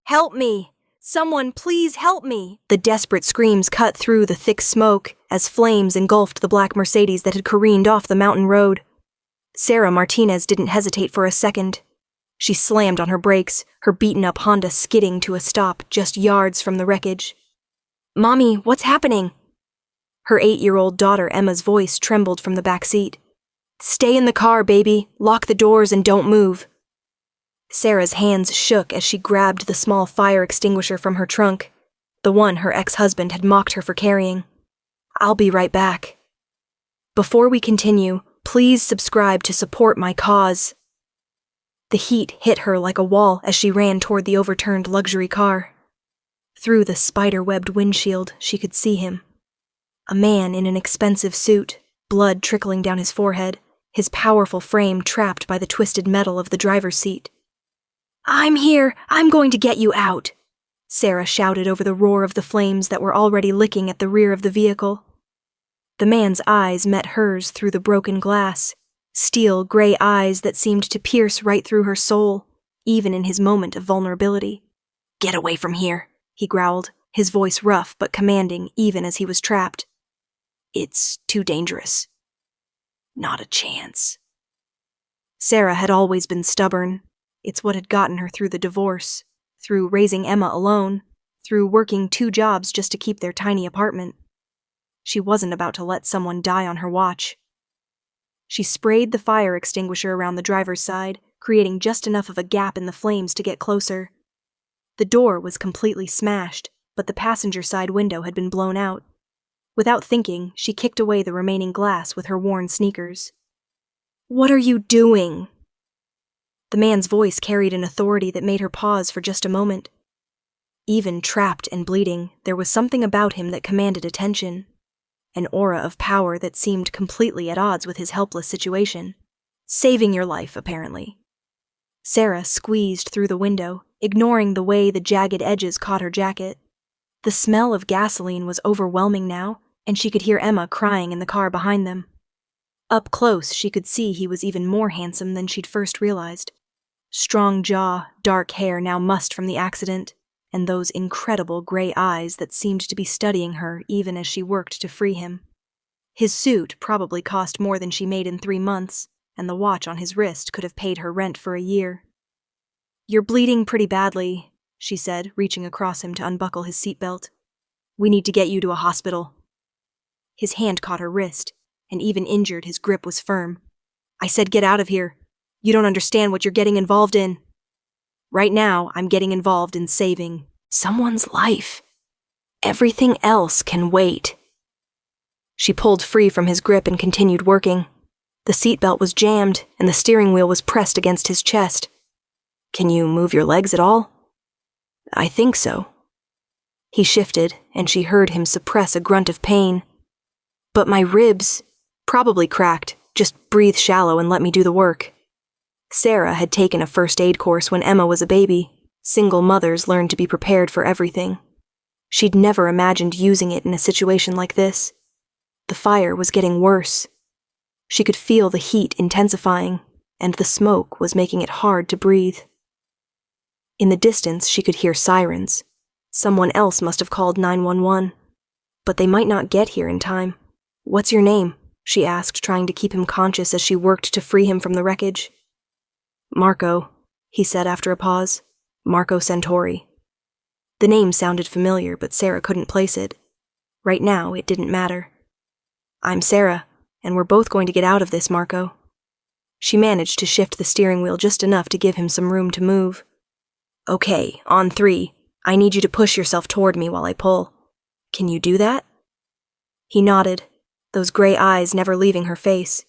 Help me! Someone please help me! The desperate screams cut through the thick smoke as flames engulfed the black Mercedes that had careened off the mountain road. Sarah Martinez didn't hesitate for a second. She slammed on her brakes, her beaten-up Honda skidding to a stop just yards from the wreckage. "Mommy, what's happening?" Her 8-year-old daughter Emma's voice trembled from the back seat. "Stay in the car, baby. Lock the doors and don't move." Sarah's hands shook as she grabbed the small fire extinguisher from her trunk, the one her ex-husband had mocked her for carrying. "I'll be right back. Before we continue, please subscribe to support my cause." The heat hit her like a wall as she ran toward the overturned luxury car. Through the spider-webbed windshield, she could see him. A man in an expensive suit, blood trickling down his forehead, his powerful frame trapped by the twisted metal of the driver's seat. "I'm here! I'm going to get you out!" Sarah shouted over the roar of the flames that were already licking at the rear of the vehicle. The man's eyes met hers through the broken glass, steel gray eyes that seemed to pierce right through her soul, even in his moment of vulnerability. "Get away from here," he growled, his voice rough but commanding even as he was trapped. "It's too dangerous." "Not a chance." Sarah had always been stubborn. It's what had gotten her through the divorce, through raising Emma alone, through working 2 jobs just to keep their tiny apartment. She wasn't about to let someone die on her watch. She sprayed the fire extinguisher around the driver's side, creating just enough of a gap in the flames to get closer. The door was completely smashed, but the passenger side window had been blown out. Without thinking, she kicked away the remaining glass with her worn sneakers. "What are you doing?" The man's voice carried an authority that made her pause for just a moment. Even trapped and bleeding, there was something about him that commanded attention. An aura of power that seemed completely at odds with his helpless situation. Saving your life, apparently. Sarah squeezed through the window, ignoring the way the jagged edges caught her jacket. The smell of gasoline was overwhelming now, and she could hear Emma crying in the car behind them. Up close, she could see he was even more handsome than she'd first realized. Strong jaw, dark hair now mussed from the accident, and those incredible gray eyes that seemed to be studying her even as she worked to free him. His suit probably cost more than she made in 3 months, and the watch on his wrist could have paid her rent for a year. "You're bleeding pretty badly," she said, reaching across him to unbuckle his seatbelt. "We need to get you to a hospital." His hand caught her wrist, and even injured, his grip was firm. "I said get out of here. You don't understand what you're getting involved in. Right now, I'm getting involved in saving someone's life. Everything else can wait." She pulled free from his grip and continued working. The seatbelt was jammed, and the steering wheel was pressed against his chest. "Can you move your legs at all?" "I think so." He shifted, and she heard him suppress a grunt of pain. "But my ribs, probably cracked. Just breathe shallow and let me do the work." Sarah had taken a first aid course when Emma was a baby. Single mothers learn to be prepared for everything. She'd never imagined using it in a situation like this. The fire was getting worse. She could feel the heat intensifying, and the smoke was making it hard to breathe. In the distance, she could hear sirens. Someone else must have called 911. But they might not get here in time. "What's your name?" she asked, trying to keep him conscious as she worked to free him from the wreckage. "Marco," he said after a pause. "Marco Centauri." The name sounded familiar, but Sarah couldn't place it. Right now, it didn't matter. "I'm Sarah, and we're both going to get out of this, Marco." She managed to shift the steering wheel just enough to give him some room to move. "Okay, on 3. I need you to push yourself toward me while I pull. Can you do that?" He nodded, those gray eyes never leaving her face.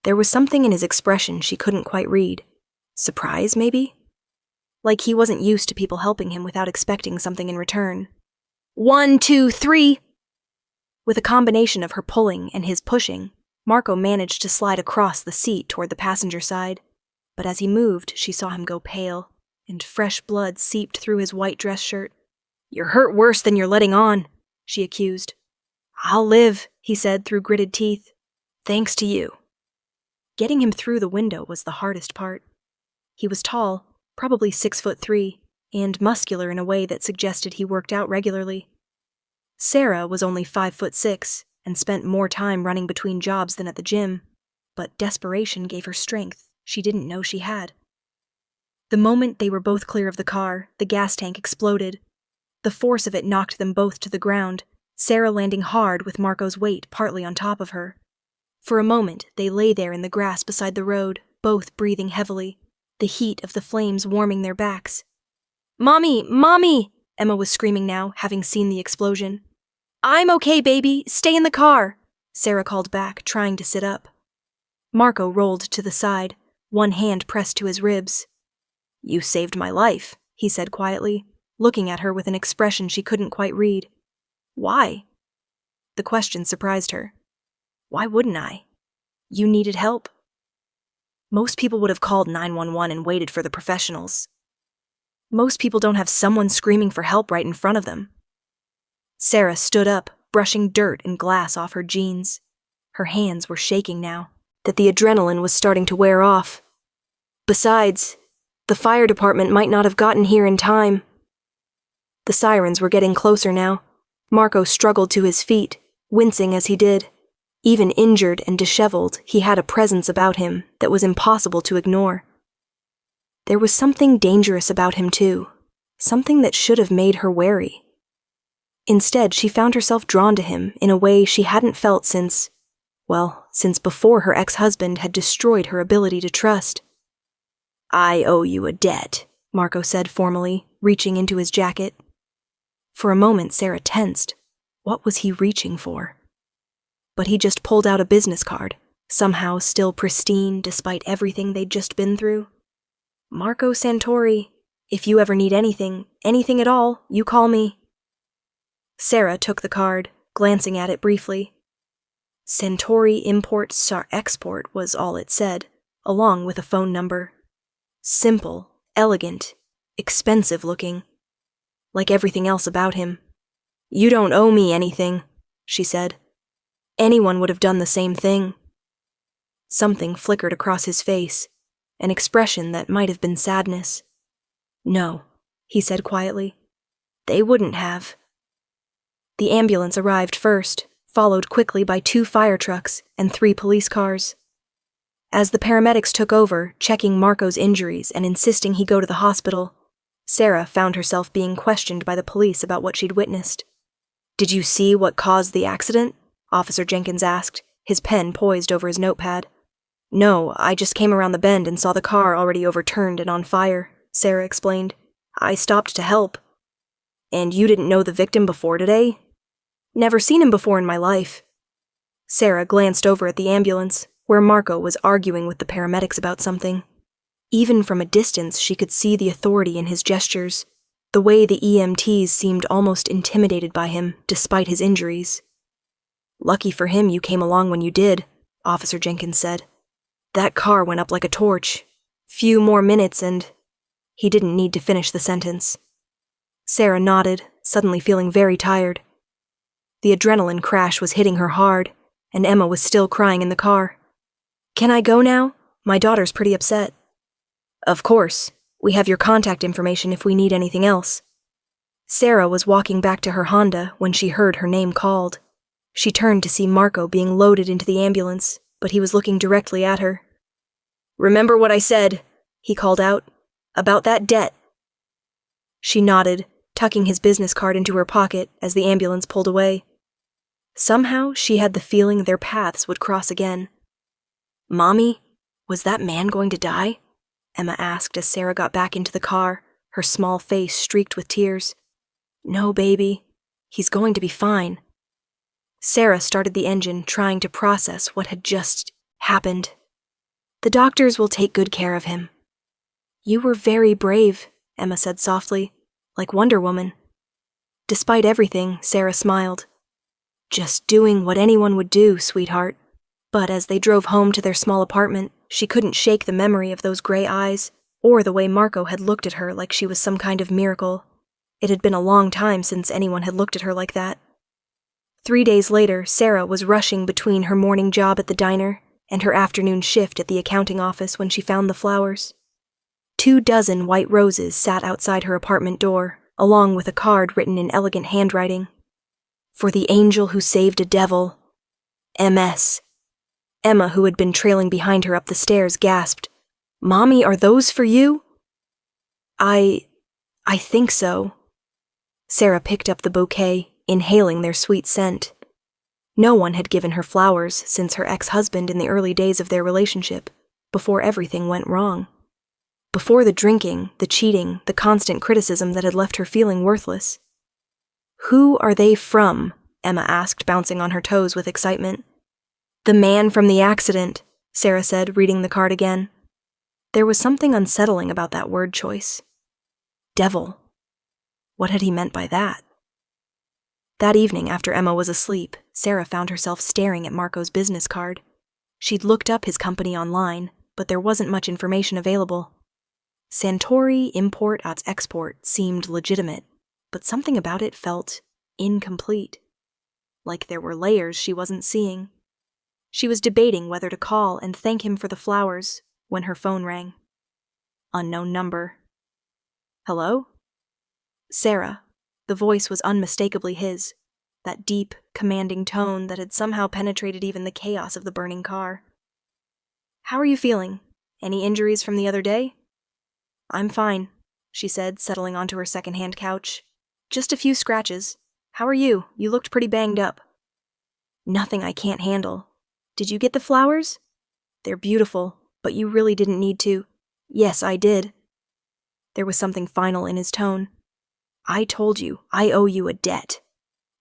There was something in his expression she couldn't quite read. Surprise, maybe? Like he wasn't used to people helping him without expecting something in return. 1, 2, 3! With a combination of her pulling and his pushing, Marco managed to slide across the seat toward the passenger side. But as he moved, she saw him go pale, and fresh blood seeped through his white dress shirt. "You're hurt worse than you're letting on," she accused. "I'll live," he said through gritted teeth. "Thanks to you." Getting him through the window was the hardest part. He was tall, probably 6'3", and muscular in a way that suggested he worked out regularly. Sarah was only 5'6" and spent more time running between jobs than at the gym, but desperation gave her strength she didn't know she had. The moment they were both clear of the car, the gas tank exploded. The force of it knocked them both to the ground, Sarah landing hard with Marco's weight partly on top of her. For a moment, they lay there in the grass beside the road, both breathing heavily, the heat of the flames warming their backs. "Mommy! Mommy!" Emma was screaming now, having seen the explosion. "I'm okay, baby! Stay in the car!" Sarah called back, trying to sit up. Marco rolled to the side, one hand pressed to his ribs. "You saved my life," he said quietly, looking at her with an expression she couldn't quite read. "Why?" The question surprised her. "Why wouldn't I? You needed help." Most people would have called 911 and waited for the professionals. Most people don't have someone screaming for help right in front of them. Sarah stood up, brushing dirt and glass off her jeans. Her hands were shaking now, that the adrenaline was starting to wear off. Besides, the fire department might not have gotten here in time. The sirens were getting closer now. Marco struggled to his feet, wincing as he did. Even injured and disheveled, he had a presence about him that was impossible to ignore. There was something dangerous about him, too, something that should have made her wary. Instead, she found herself drawn to him in a way she hadn't felt since before her ex-husband had destroyed her ability to trust. "I owe you a debt," Marco said formally, reaching into his jacket. For a moment, Sarah tensed. What was he reaching for? But he just pulled out a business card, somehow still pristine despite everything they'd just been through. "Marco Santori, if you ever need anything at all, you call me." Sarah took the card, glancing at it briefly. Santori Import-Export was all it said, along with a phone number. Simple, elegant, expensive looking. Like everything else about him. "You don't owe me anything," she said. Anyone would have done the same thing. Something flickered across his face, an expression that might have been sadness. "No," he said quietly. "They wouldn't have." The ambulance arrived first, followed quickly by 2 fire trucks and 3 police cars. As the paramedics took over, checking Marco's injuries and insisting he go to the hospital, Sarah found herself being questioned by the police about what she'd witnessed. "Did you see what caused the accident?" Officer Jenkins asked, his pen poised over his notepad. "No, I just came around the bend and saw the car already overturned and on fire," Sarah explained. "I stopped to help." "And you didn't know the victim before today?" "Never seen him before in my life." Sarah glanced over at the ambulance, where Marco was arguing with the paramedics about something. Even from a distance, she could see the authority in his gestures, the way the EMTs seemed almost intimidated by him, despite his injuries. "Lucky for him you came along when you did," Officer Jenkins said. "That car went up like a torch. Few more minutes and—" He didn't need to finish the sentence. Sarah nodded, suddenly feeling very tired. The adrenaline crash was hitting her hard, and Emma was still crying in the car. "Can I go now? My daughter's pretty upset." "Of course. We have your contact information if we need anything else." Sarah was walking back to her Honda when she heard her name called. She turned to see Marco being loaded into the ambulance, but he was looking directly at her. "Remember what I said," he called out, "about that debt." She nodded, tucking his business card into her pocket as the ambulance pulled away. Somehow she had the feeling their paths would cross again. "Mommy, was that man going to die?" Emma asked as Sarah got back into the car, her small face streaked with tears. "No, baby. He's going to be fine." Sarah started the engine, trying to process what had just happened. "The doctors will take good care of him." "You were very brave," Emma said softly, like Wonder Woman. Despite everything, Sarah smiled. "Just doing what anyone would do, sweetheart." But as they drove home to their small apartment, she couldn't shake the memory of those gray eyes, or the way Marco had looked at her like she was some kind of miracle. It had been a long time since anyone had looked at her like that. 3 days later, Sarah was rushing between her morning job at the diner and her afternoon shift at the accounting office when she found the flowers. 24 white roses sat outside her apartment door, along with a card written in elegant handwriting. For the angel who saved a devil. MS. Emma, who had been trailing behind her up the stairs, gasped, "Mommy, are those for you?" I think so. Sarah picked up the bouquet, inhaling their sweet scent. No one had given her flowers since her ex-husband in the early days of their relationship, before everything went wrong. Before the drinking, the cheating, the constant criticism that had left her feeling worthless. "Who are they from?" Emma asked, bouncing on her toes with excitement. "The man from the accident," Sarah said, reading the card again. There was something unsettling about that word choice. Devil. What had he meant by that? That evening, after Emma was asleep, Sarah found herself staring at Marco's business card. She'd looked up his company online, but there wasn't much information available. Santori Import-Export seemed legitimate, but something about it felt incomplete. Like there were layers she wasn't seeing. She was debating whether to call and thank him for the flowers when her phone rang. Unknown number. Hello? Sarah. The voice was unmistakably his, that deep, commanding tone that had somehow penetrated even the chaos of the burning car. "How are you feeling? Any injuries from the other day?" "I'm fine," she said, settling onto her second-hand couch. "Just a few scratches. How are you? You looked pretty banged up." "Nothing I can't handle. Did you get the flowers?" "They're beautiful, but you really didn't need to." "Yes, I did." There was something final in his tone. "I told you, I owe you a debt.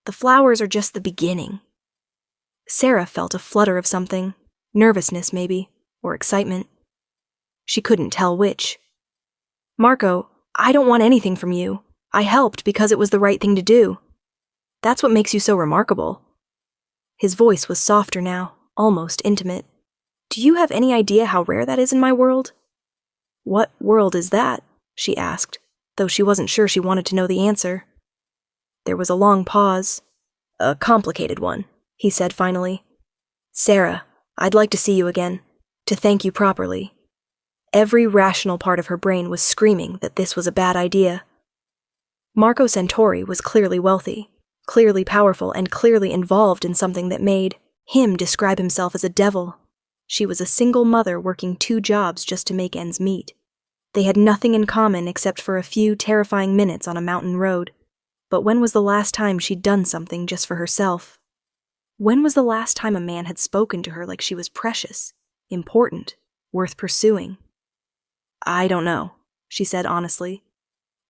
The flowers are just the beginning." Sarah felt a flutter of something, nervousness maybe, or excitement. She couldn't tell which. "Marco, I don't want anything from you. I helped because it was the right thing to do. That's what makes you so remarkable." His voice was softer now, almost intimate. "Do you have any idea how rare that is in my world?" "What world is that?" she asked, though she wasn't sure she wanted to know the answer. There was a long pause. "A complicated one," he said finally. "Sarah, I'd like to see you again, to thank you properly." Every rational part of her brain was screaming that this was a bad idea. Marco Santori was clearly wealthy, clearly powerful, and clearly involved in something that made him describe himself as a devil. She was a single mother working 2 jobs just to make ends meet. They had nothing in common except for a few terrifying minutes on a mountain road. But when was the last time she'd done something just for herself? When was the last time a man had spoken to her like she was precious, important, worth pursuing? "I don't know," she said honestly.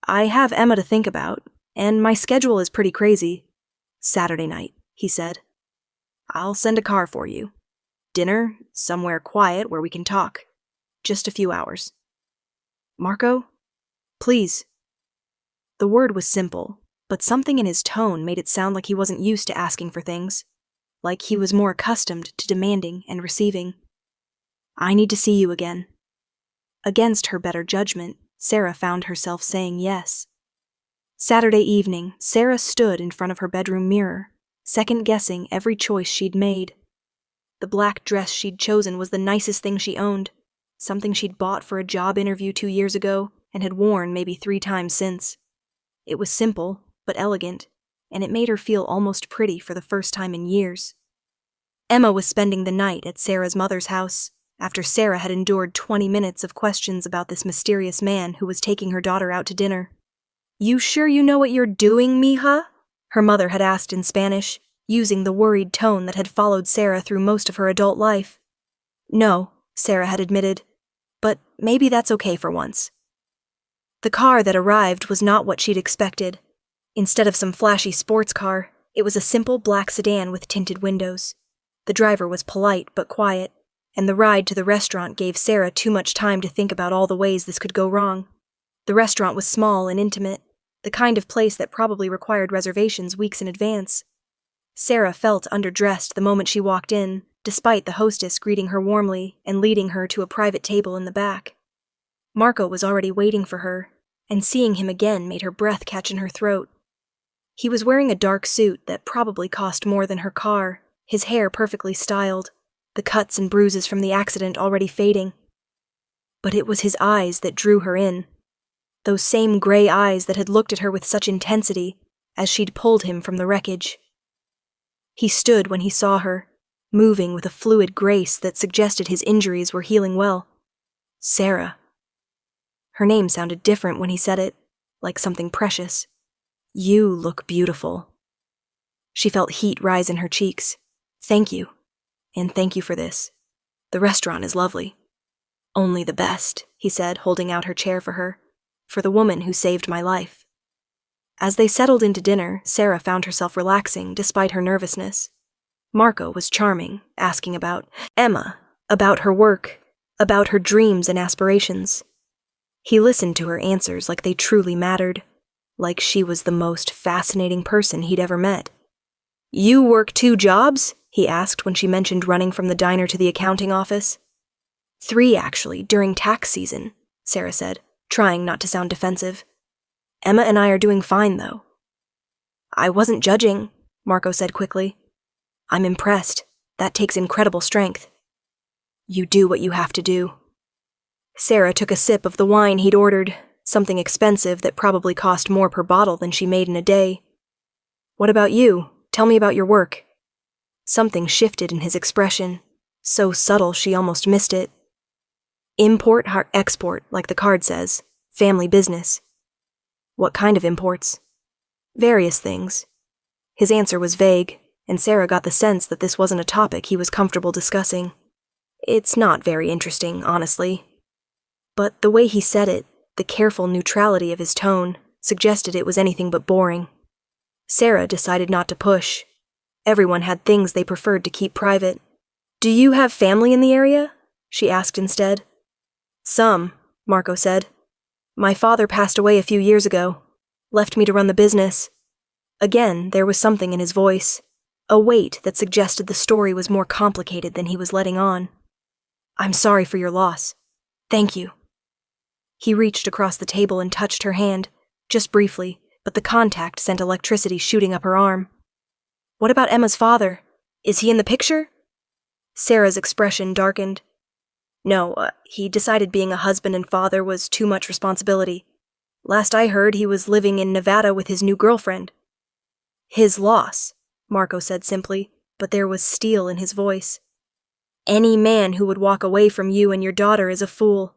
"I have Emma to think about, and my schedule is pretty crazy." "Saturday night," he said. "I'll send a car for you. Dinner, somewhere quiet where we can talk. Just a few hours." "Marco? Please." The word was simple, but something in his tone made it sound like he wasn't used to asking for things, like he was more accustomed to demanding and receiving. "I need to see you again." Against her better judgment, Sarah found herself saying yes. Saturday evening, Sarah stood in front of her bedroom mirror, second-guessing every choice she'd made. The black dress she'd chosen was the nicest thing she owned, something she'd bought for a job interview 2 years ago and had worn maybe 3 times since. It was simple, but elegant, and it made her feel almost pretty for the first time in years. Emma was spending the night at Sarah's mother's house, after Sarah had endured 20 minutes of questions about this mysterious man who was taking her daughter out to dinner. "You sure you know what you're doing, mija?" her mother had asked in Spanish, using the worried tone that had followed Sarah through most of her adult life. "No," Sarah had admitted, "but maybe that's okay for once." The car that arrived was not what she'd expected. Instead of some flashy sports car, it was a simple black sedan with tinted windows. The driver was polite but quiet, and the ride to the restaurant gave Sarah too much time to think about all the ways this could go wrong. The restaurant was small and intimate, the kind of place that probably required reservations weeks in advance. Sarah felt underdressed the moment she walked in, despite the hostess greeting her warmly and leading her to a private table in the back. Marco was already waiting for her, and seeing him again made her breath catch in her throat. He was wearing a dark suit that probably cost more than her car, his hair perfectly styled, the cuts and bruises from the accident already fading. But it was his eyes that drew her in. Those same gray eyes that had looked at her with such intensity as she'd pulled him from the wreckage. He stood when he saw her, moving with a fluid grace that suggested his injuries were healing well. Sarah. Her name sounded different when he said it, like something precious. You look beautiful. She felt heat rise in her cheeks. Thank you. And thank you for this. The restaurant is lovely. Only the best, he said, holding out her chair for her. For the woman who saved my life. As they settled into dinner, Sarah found herself relaxing despite her nervousness. Marco was charming, asking about Emma, about her work, about her dreams and aspirations. He listened to her answers like they truly mattered, like she was the most fascinating person he'd ever met. You work 2 jobs? He asked when she mentioned running from the diner to the accounting office. 3, actually, during tax season, Sarah said, trying not to sound defensive. Emma and I are doing fine, though. I wasn't judging, Marco said quickly. I'm impressed. That takes incredible strength. You do what you have to do. Sarah took a sip of the wine he'd ordered, something expensive that probably cost more per bottle than she made in a day. What about you? Tell me about your work. Something shifted in his expression, so subtle she almost missed it. Import, export, like the card says. Family business. What kind of imports? Various things. His answer was vague, and Sarah got the sense that this wasn't a topic he was comfortable discussing. It's not very interesting, honestly. But the way he said it, the careful neutrality of his tone, suggested it was anything but boring. Sarah decided not to push. Everyone had things they preferred to keep private. Do you have family in the area? She asked instead. Some, Marco said. My father passed away a few years ago, left me to run the business. Again, there was something in his voice, a weight that suggested the story was more complicated than he was letting on. I'm sorry for your loss. Thank you. He reached across the table and touched her hand, just briefly, but the contact sent electricity shooting up her arm. What about Emma's father? Is he in the picture? Sarah's expression darkened. No, he decided being a husband and father was too much responsibility. Last I heard, he was living in Nevada with his new girlfriend. His loss, Marco said simply, but there was steel in his voice. Any man who would walk away from you and your daughter is a fool.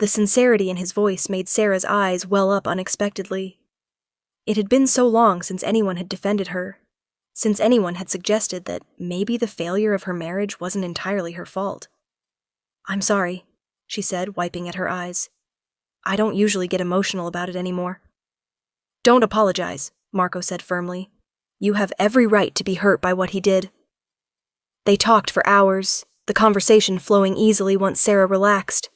The sincerity in his voice made Sarah's eyes well up unexpectedly. It had been so long since anyone had defended her, since anyone had suggested that maybe the failure of her marriage wasn't entirely her fault. I'm sorry, she said, wiping at her eyes. I don't usually get emotional about it anymore. Don't apologize, Marco said firmly. You have every right to be hurt by what he did. They talked for hours, the conversation flowing easily once Sarah relaxed.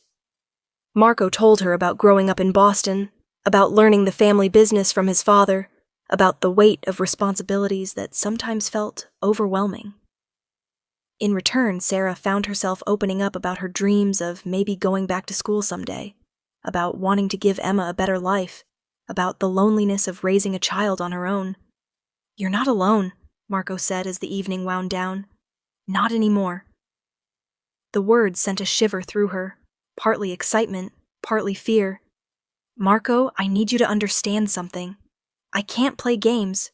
Marco told her about growing up in Boston, about learning the family business from his father, about the weight of responsibilities that sometimes felt overwhelming. In return, Sarah found herself opening up about her dreams of maybe going back to school someday, about wanting to give Emma a better life, about the loneliness of raising a child on her own. You're not alone, Marco said as the evening wound down. Not anymore. The words sent a shiver through her, partly excitement, partly fear. Marco, I need you to understand something. I can't play games.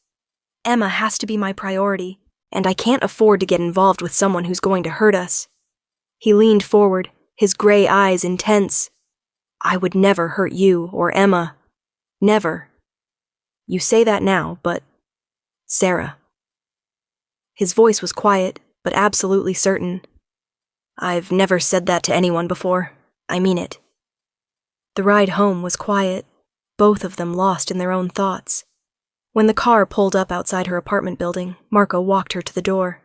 Emma has to be my priority, and I can't afford to get involved with someone who's going to hurt us. He leaned forward, his gray eyes intense. I would never hurt you or Emma. Never. You say that now, but... Sarah. His voice was quiet, but absolutely certain. I've never said that to anyone before. I mean it. The ride home was quiet, both of them lost in their own thoughts. When the car pulled up outside her apartment building, Marco walked her to the door.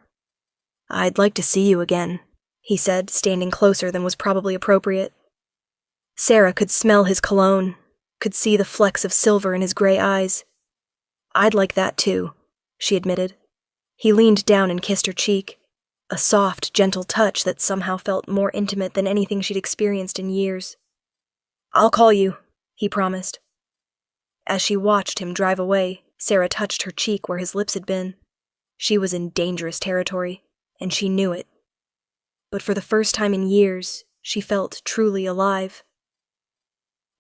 I'd like to see you again, he said, standing closer than was probably appropriate. Sarah could smell his cologne, could see the flecks of silver in his gray eyes. I'd like that too, she admitted. He leaned down and kissed her cheek, a soft, gentle touch that somehow felt more intimate than anything she'd experienced in years. I'll call you, he promised. As she watched him drive away, Sarah touched her cheek where his lips had been. She was in dangerous territory, and she knew it. But for the first time in years, She felt truly alive.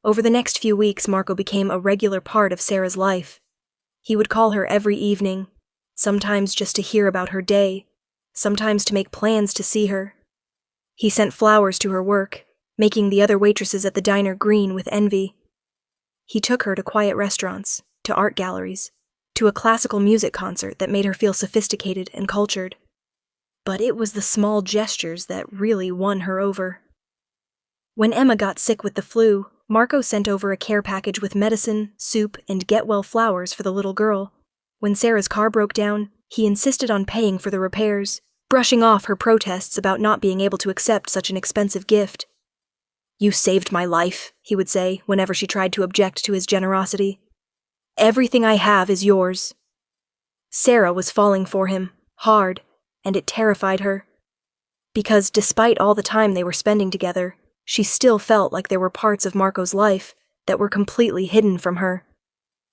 Over the next few weeks, Marco became a regular part of Sarah's life. He would call her every evening, sometimes just to hear about her day, sometimes to make plans to see her. He sent flowers to her work, making the other waitresses at the diner green with envy. He took her to quiet restaurants, to art galleries, to a classical music concert that made her feel sophisticated and cultured. But it was the small gestures that really won her over. When Emma got sick with the flu, Marco sent over a care package with medicine, soup, and get-well flowers for the little girl. When Sarah's car broke down, he insisted on paying for the repairs, brushing off her protests about not being able to accept such an expensive gift. "You saved my life," he would say whenever she tried to object to his generosity. "Everything I have is yours." Sarah was falling for him, hard, and it terrified her. Because despite all the time they were spending together, she still felt like there were parts of Marco's life that were completely hidden from her.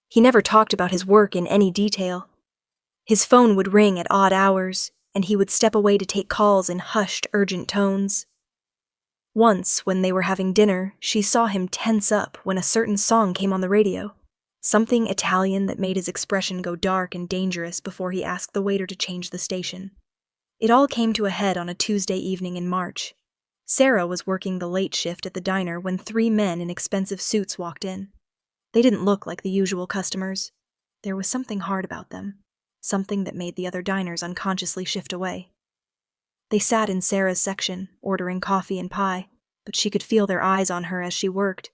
He never talked about his work in any detail. His phone would ring at odd hours, and he would step away to take calls in hushed, urgent tones. Once, when they were having dinner, she saw him tense up when a certain song came on the radio, something Italian that made his expression go dark and dangerous before he asked the waiter to change the station. It all came to a head on a Tuesday evening in March. Sarah was working the late shift at the diner when 3 men in expensive suits walked in. They didn't look like the usual customers. There was something hard about them, something that made the other diners unconsciously shift away. They sat in Sarah's section, ordering coffee and pie, but she could feel their eyes on her as she worked.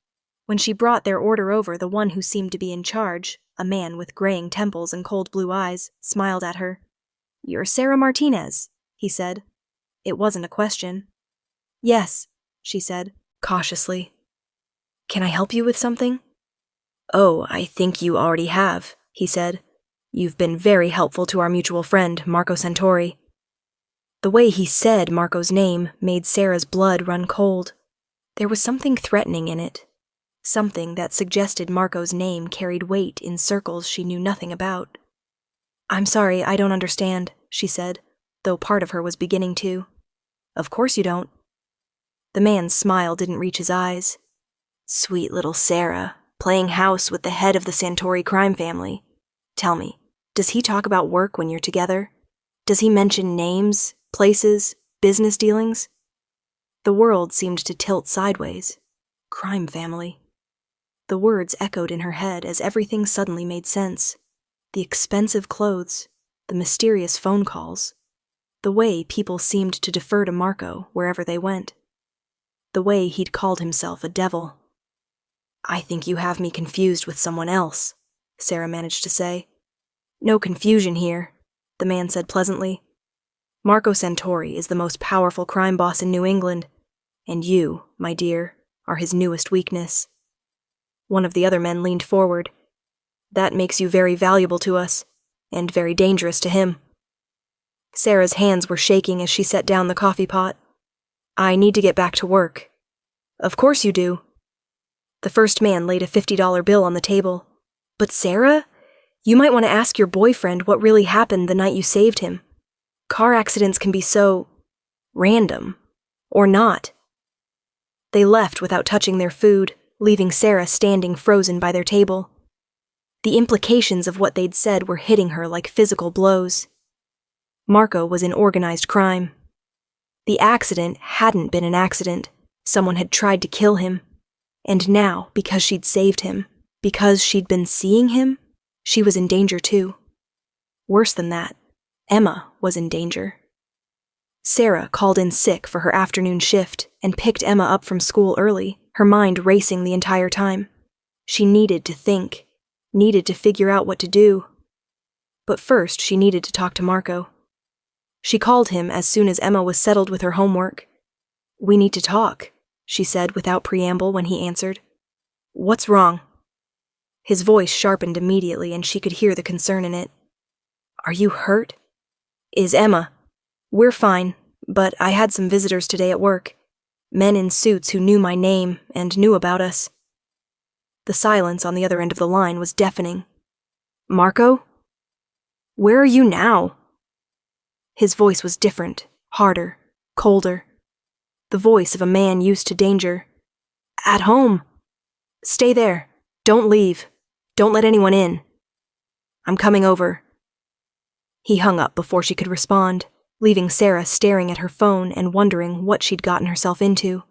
When she brought their order over, the one who seemed to be in charge, a man with graying temples and cold blue eyes, smiled at her. "You're Sarah Martinez," he said. It wasn't a question. "Yes," she said, cautiously. "Can I help you with something?" "Oh, I think you already have," he said. "You've been very helpful to our mutual friend, Marco Santori." The way he said Marco's name made Sarah's blood run cold. There was something threatening in it, something that suggested Marco's name carried weight in circles she knew nothing about. "I'm sorry, I don't understand," she said, though part of her was beginning to. "Of course you don't." The man's smile didn't reach his eyes. "Sweet little Sarah, playing house with the head of the Santori crime family. Tell me, does he talk about work when you're together? Does he mention names, places, business dealings?" The world seemed to tilt sideways. Crime family. The words echoed in her head as everything suddenly made sense. The expensive clothes, the mysterious phone calls, the way people seemed to defer to Marco wherever they went, the way he'd called himself a devil. "I think you have me confused with someone else," Sarah managed to say. "No confusion here," the man said pleasantly. "Marco Santori is the most powerful crime boss in New England, and you, my dear, are his newest weakness." One of the other men leaned forward. "That makes you very valuable to us, and very dangerous to him." Sarah's hands were shaking as she set down the coffee pot. "I need to get back to work." "Of course you do." The first man laid a $50 bill on the table. "But Sarah, you might want to ask your boyfriend what really happened the night you saved him. Car accidents can be so random. Or not." They left without touching their food, leaving Sarah standing frozen by their table. The implications of what they'd said were hitting her like physical blows. Marco was in organized crime. The accident hadn't been an accident. Someone had tried to kill him. And now, because she'd saved him, because she'd been seeing him, she was in danger too. Worse than that, Emma was in danger. Sarah called in sick for her afternoon shift and picked Emma up from school early, her mind racing the entire time. She needed to think, needed to figure out what to do. But first, she needed to talk to Marco. She called him as soon as Emma was settled with her homework. "We need to talk," she said without preamble when he answered. "What's wrong?" His voice sharpened immediately and she could hear the concern in it. "Are you hurt?" "Is Emma?" "We're fine, but I had some visitors today at work. Men in suits who knew my name and knew about us." The silence on the other end of the line was deafening. "Marco? Where are you now?" His voice was different, harder, colder. the voice of a man used to danger. "At home. Stay there. Don't leave. Don't let anyone in. I'm coming over." He hung up before she could respond, leaving Sarah staring at her phone and wondering what she'd gotten herself into.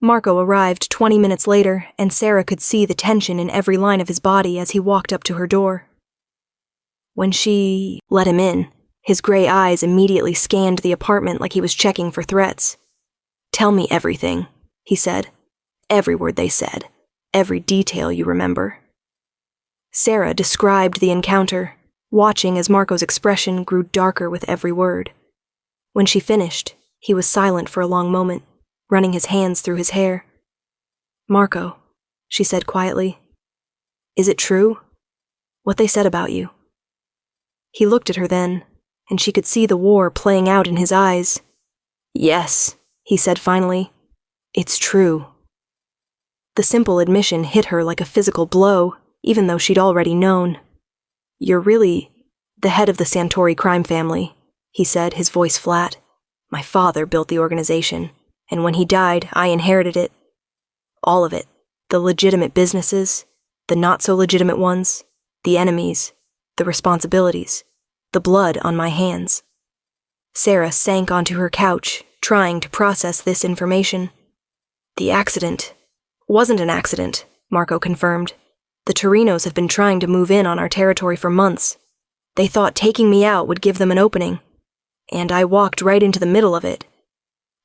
Marco arrived 20 minutes later, and Sarah could see the tension in every line of his body as he walked up to her door. When she let him in, his gray eyes immediately scanned the apartment like he was checking for threats. "Tell me everything," he said. "Every word they said. Every detail you remember." Sarah described the encounter, watching as Marco's expression grew darker with every word. When she finished, he was silent for a long moment, running his hands through his hair. "Marco," she said quietly, "is it true? What they said about you?" He looked at her then, and she could see the war playing out in his eyes. "Yes," he said finally, "it's true." The simple admission hit her like a physical blow, even though she'd already known. "You're really the head of the Santori crime family," he said, his voice flat. "My father built the organization, and when he died, I inherited it. All of it. The legitimate businesses, the not-so-legitimate ones, the enemies, the responsibilities, the blood on my hands." Sarah sank onto her couch, trying to process this information. "The accident wasn't an accident," Marco confirmed. "The Torinos have been trying to move in on our territory for months. They thought taking me out would give them an opening, and I walked right into the middle of it."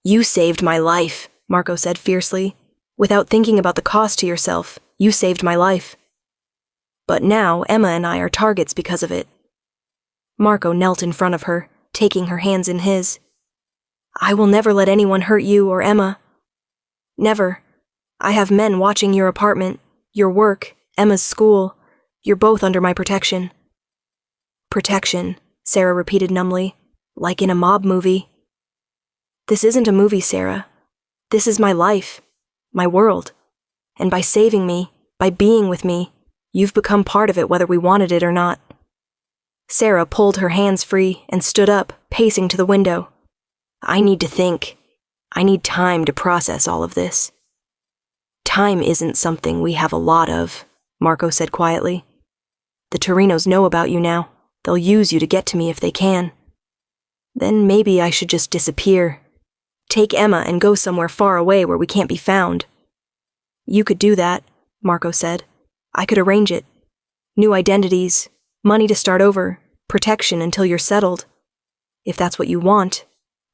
"You saved my life," Marco said fiercely. "Without thinking about the cost to yourself, you saved my life. But now Emma and I are targets because of it." Marco knelt in front of her, taking her hands in his. "I will never let anyone hurt you or Emma. Never. I have men watching your apartment, your work, Emma's school. You're both under my protection." "Protection," Sarah repeated numbly, "like in a mob movie." "This isn't a movie, Sarah. This is my life, my world. And by saving me, by being with me, you've become part of it whether we wanted it or not." Sarah pulled her hands free and stood up, pacing to the window. "I need to think. I need time to process all of this." "Time isn't something we have a lot of," Marco said quietly. "The Torinos know about you now. They'll use you to get to me if they can. Then maybe I should just disappear. Take Emma and go somewhere far away where we can't be found." "You could do that," Marco said. "I could arrange it. New identities, money to start over, protection until you're settled. If that's what you want,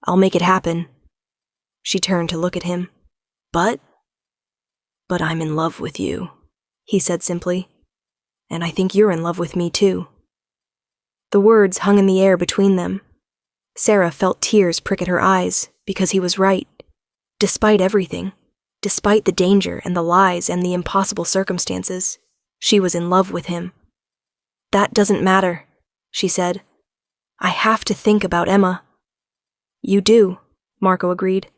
I'll make it happen." She turned to look at him. But I'm in love with you," he said simply. "And I think you're in love with me too." The words hung in the air between them. Sarah felt tears prick at her eyes, because he was right. Despite everything, despite the danger and the lies and the impossible circumstances, she was in love with him. "That doesn't matter," she said. "I have to think about Emma." "You do," Marco agreed.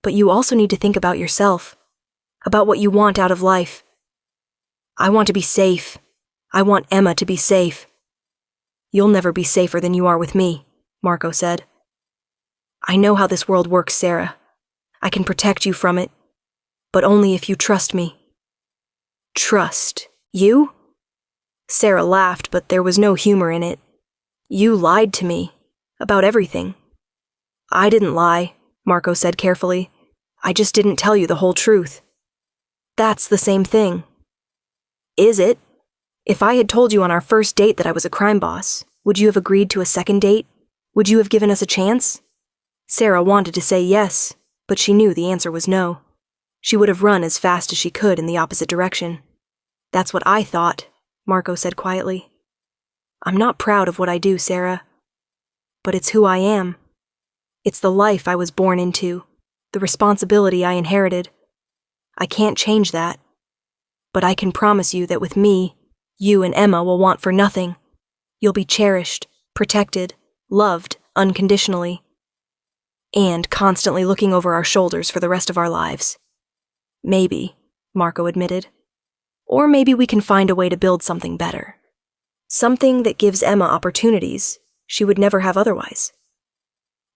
"But you also need to think about yourself, about what you want out of life." "I want to be safe. I want Emma to be safe." "You'll never be safer than you are with me," Marco said. "I know how this world works, Sarah. I can protect you from it, but only if you trust me." "Trust you?" Sarah laughed, but there was no humor in it. "You lied to me, about everything." "I didn't lie," Marco said carefully. "I just didn't tell you the whole truth." "That's the same thing." "Is it? If I had told you on our first date that I was a crime boss, would you have agreed to a second date? Would you have given us a chance?" Sarah wanted to say yes, but she knew the answer was no. She would have run as fast as she could in the opposite direction. "That's what I thought," Marco said quietly. "I'm not proud of what I do, Sarah. But it's who I am. It's the life I was born into, the responsibility I inherited. I can't change that. But I can promise you that with me, you and Emma will want for nothing. You'll be cherished, protected, loved unconditionally, and constantly looking over our shoulders for the rest of our lives." "Maybe," Marco admitted. "Or maybe we can find a way to build something better. Something that gives Emma opportunities she would never have otherwise."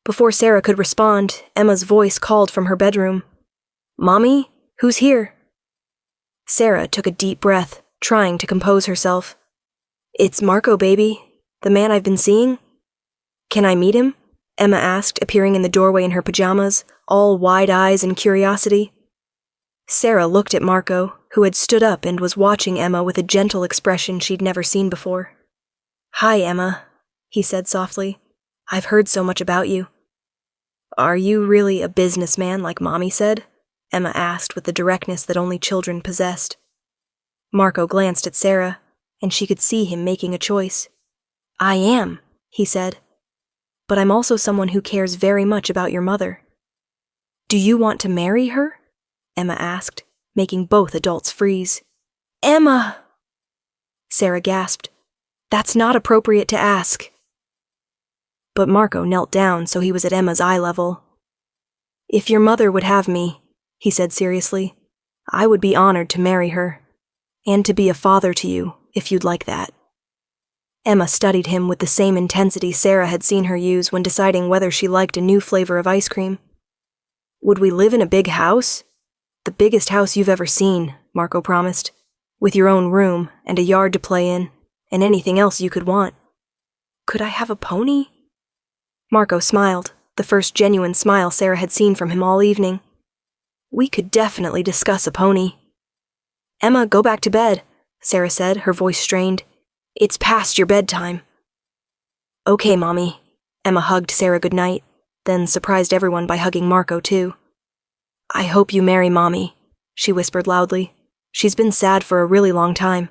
Before Sarah could respond, Emma's voice called from her bedroom. "Mommy? Who's here?" Sarah took a deep breath, trying to compose herself. "It's Marco, baby. The man I've been seeing." "Can I meet him?" Emma asked, appearing in the doorway in her pajamas, all wide eyes and curiosity. Sarah looked at Marco, who had stood up and was watching Emma with a gentle expression she'd never seen before. "Hi, Emma," he said softly. "I've heard so much about you." "Are you really a businessman like Mommy said?" Emma asked with the directness that only children possessed. Marco glanced at Sarah, and she could see him making a choice. "I am," he said. "But I'm also someone who cares very much about your mother." "Do you want to marry her?" Emma asked, making both adults freeze. "Emma!" Sarah gasped. "That's not appropriate to ask." But Marco knelt down so he was at Emma's eye level. "If your mother would have me," he said seriously, "I would be honored to marry her, and to be a father to you, if you'd like that." Emma studied him with the same intensity Sarah had seen her use when deciding whether she liked a new flavor of ice cream. "Would we live in a big house?" "The biggest house you've ever seen," Marco promised, "with your own room and a yard to play in, and anything else you could want." "Could I have a pony?" Marco smiled, the first genuine smile Sarah had seen from him all evening. "We could definitely discuss a pony." "Emma, go back to bed," Sarah said, her voice strained. "It's past your bedtime." "Okay, Mommy." Emma hugged Sarah goodnight, then surprised everyone by hugging Marco too. "I hope you marry Mommy," she whispered loudly. "She's been sad for a really long time."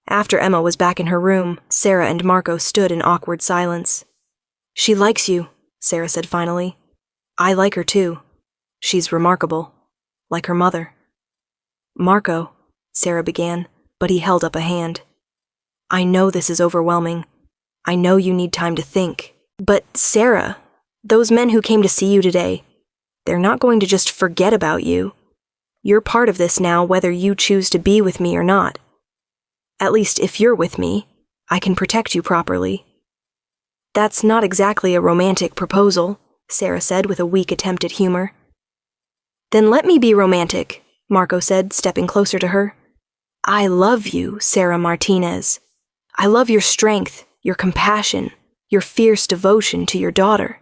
After Emma was back in her room, Sarah and Marco stood in awkward silence. "She likes you," Sarah said finally. "I like her too. She's remarkable, like her mother." "Marco," Sarah began, but he held up a hand. "I know this is overwhelming. I know you need time to think. But, Sarah, those men who came to see you today, they're not going to just forget about you. You're part of this now whether you choose to be with me or not. At least if you're with me, I can protect you properly." "That's not exactly a romantic proposal," Sarah said with a weak attempt at humor. "Then let me be romantic," Marco said, stepping closer to her. "I love you, Sarah Martinez. I love your strength, your compassion, your fierce devotion to your daughter.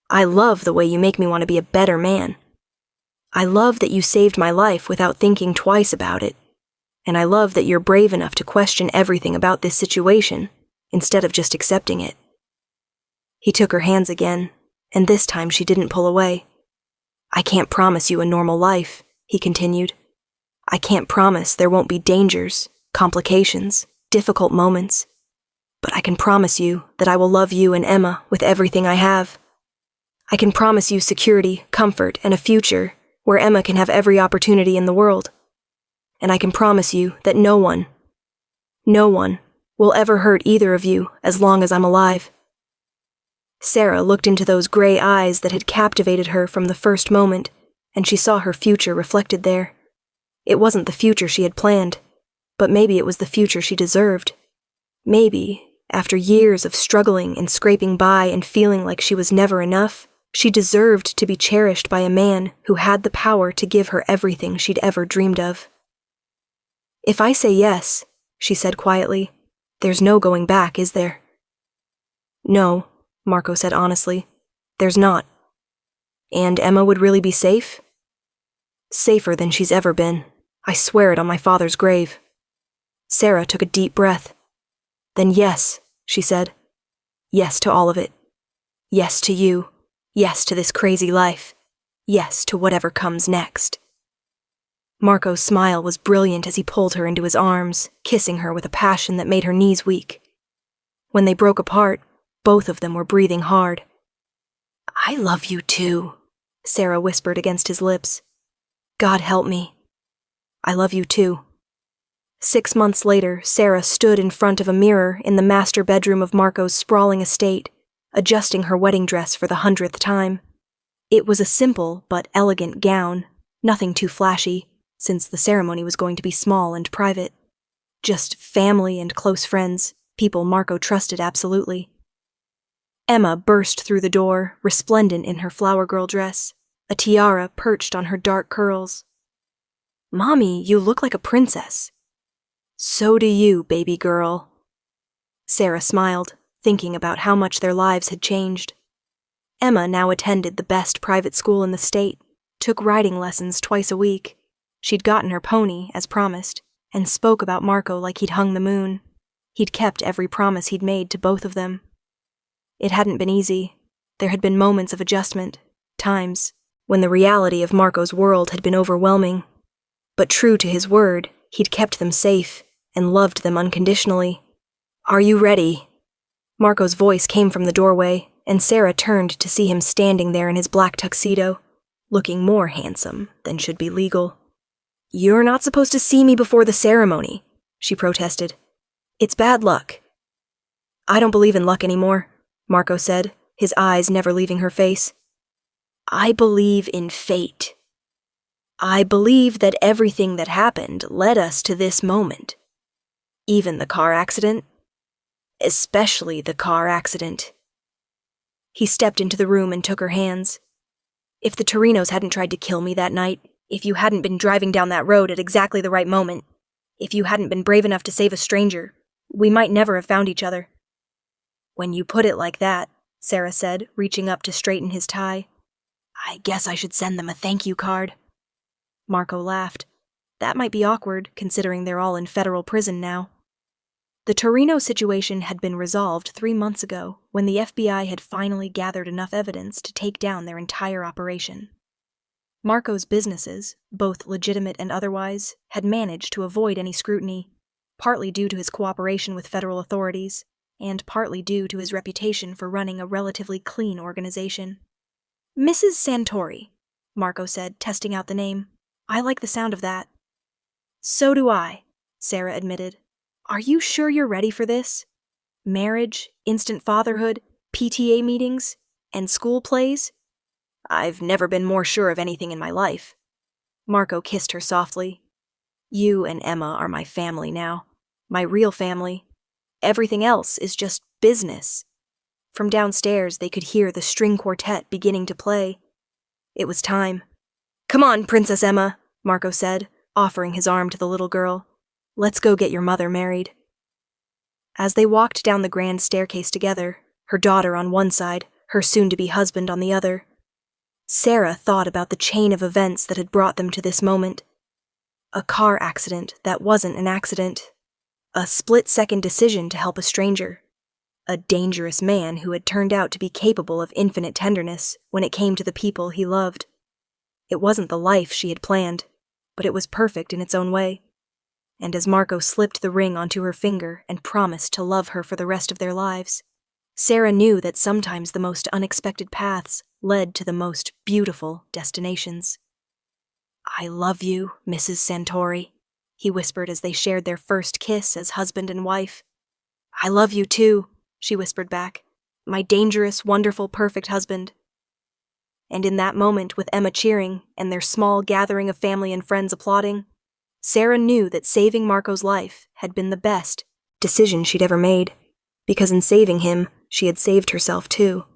I love the way you make me want to be a better man. I love that you saved my life without thinking twice about it. And I love that you're brave enough to question everything about this situation, instead of just accepting it." He took her hands again, and this time she didn't pull away. "I can't promise you a normal life," he continued. "I can't promise there won't be dangers, complications, difficult moments. But I can promise you that I will love you and Emma with everything I have. I can promise you security, comfort, and a future where Emma can have every opportunity in the world. And I can promise you that no one will ever hurt either of you as long as I'm alive." Sarah looked into those gray eyes that had captivated her from the first moment, and she saw her future reflected there. It wasn't the future she had planned, but maybe it was the future she deserved. Maybe, after years of struggling and scraping by and feeling like she was never enough, she deserved to be cherished by a man who had the power to give her everything she'd ever dreamed of. "If I say yes," she said quietly, "there's no going back, is there?" "No," Marco said honestly, "there's not." "And Emma would really be safe?" "Safer than she's ever been. I swear it on my father's grave." Sarah took a deep breath. "Then yes," she said. "Yes to all of it. Yes to you. Yes to this crazy life. Yes to whatever comes next." Marco's smile was brilliant as he pulled her into his arms, kissing her with a passion that made her knees weak. When they broke apart, both of them were breathing hard. "I love you too," Sarah whispered against his lips. "God help me. I love you too." 6 months later, Sarah stood in front of a mirror in the master bedroom of Marco's sprawling estate, adjusting her wedding dress for the 100th time. It was a simple but elegant gown, nothing too flashy, since the ceremony was going to be small and private. Just family and close friends, people Marco trusted absolutely. Emma burst through the door, resplendent in her flower girl dress, a tiara perched on her dark curls. "Mommy, you look like a princess." "So do you, baby girl." Sarah smiled, thinking about how much their lives had changed. Emma now attended the best private school in the state, took riding lessons twice a week. She'd gotten her pony, as promised, and spoke about Marco like he'd hung the moon. He'd kept every promise he'd made to both of them. It hadn't been easy. There had been moments of adjustment, times when the reality of Marco's world had been overwhelming. But true to his word, he'd kept them safe and loved them unconditionally. "Are you ready?" Marco's voice came from the doorway, and Sarah turned to see him standing there in his black tuxedo, looking more handsome than should be legal. "You're not supposed to see me before the ceremony," she protested. "It's bad luck." "I don't believe in luck anymore," Marco said, his eyes never leaving her face. "I believe in fate. I believe that everything that happened led us to this moment. Even the car accident. Especially the car accident." He stepped into the room and took her hands. "If the Torinos hadn't tried to kill me that night, if you hadn't been driving down that road at exactly the right moment, if you hadn't been brave enough to save a stranger, we might never have found each other." "When you put it like that," Sarah said, reaching up to straighten his tie, "I guess I should send them a thank you card." Marco laughed. That might be awkward, considering they're all in federal prison now. The Torino situation had been resolved 3 months ago, when the FBI had finally gathered enough evidence to take down their entire operation. Marco's businesses, both legitimate and otherwise, had managed to avoid any scrutiny, partly due to his cooperation with federal authorities, and partly due to his reputation for running a relatively clean organization. "Mrs. Santori," Marco said, testing out the name. "I like the sound of that." "So do I," Sarah admitted. "Are you sure you're ready for this? Marriage, instant fatherhood, PTA meetings, and school plays?" "I've never been more sure of anything in my life." Marco kissed her softly. "You and Emma are my family now. My real family. Everything else is just business." From downstairs, they could hear the string quartet beginning to play. It was time. "Come on, Princess Emma," Marco said, offering his arm to the little girl. "Let's go get your mother married." As they walked down the grand staircase together, her daughter on one side, her soon-to-be husband on the other, Sarah thought about the chain of events that had brought them to this moment. A car accident that wasn't an accident. A split-second decision to help a stranger. A dangerous man who had turned out to be capable of infinite tenderness when it came to the people he loved. It wasn't the life she had planned, but it was perfect in its own way. And as Marco slipped the ring onto her finger and promised to love her for the rest of their lives, Sarah knew that sometimes the most unexpected paths led to the most beautiful destinations. "I love you, Mrs. Santori," he whispered as they shared their first kiss as husband and wife. "I love you too," she whispered back. "My dangerous, wonderful, perfect husband." And in that moment, with Emma cheering and their small gathering of family and friends applauding, Sarah knew that saving Marco's life had been the best decision she'd ever made, because in saving him, she had saved herself too.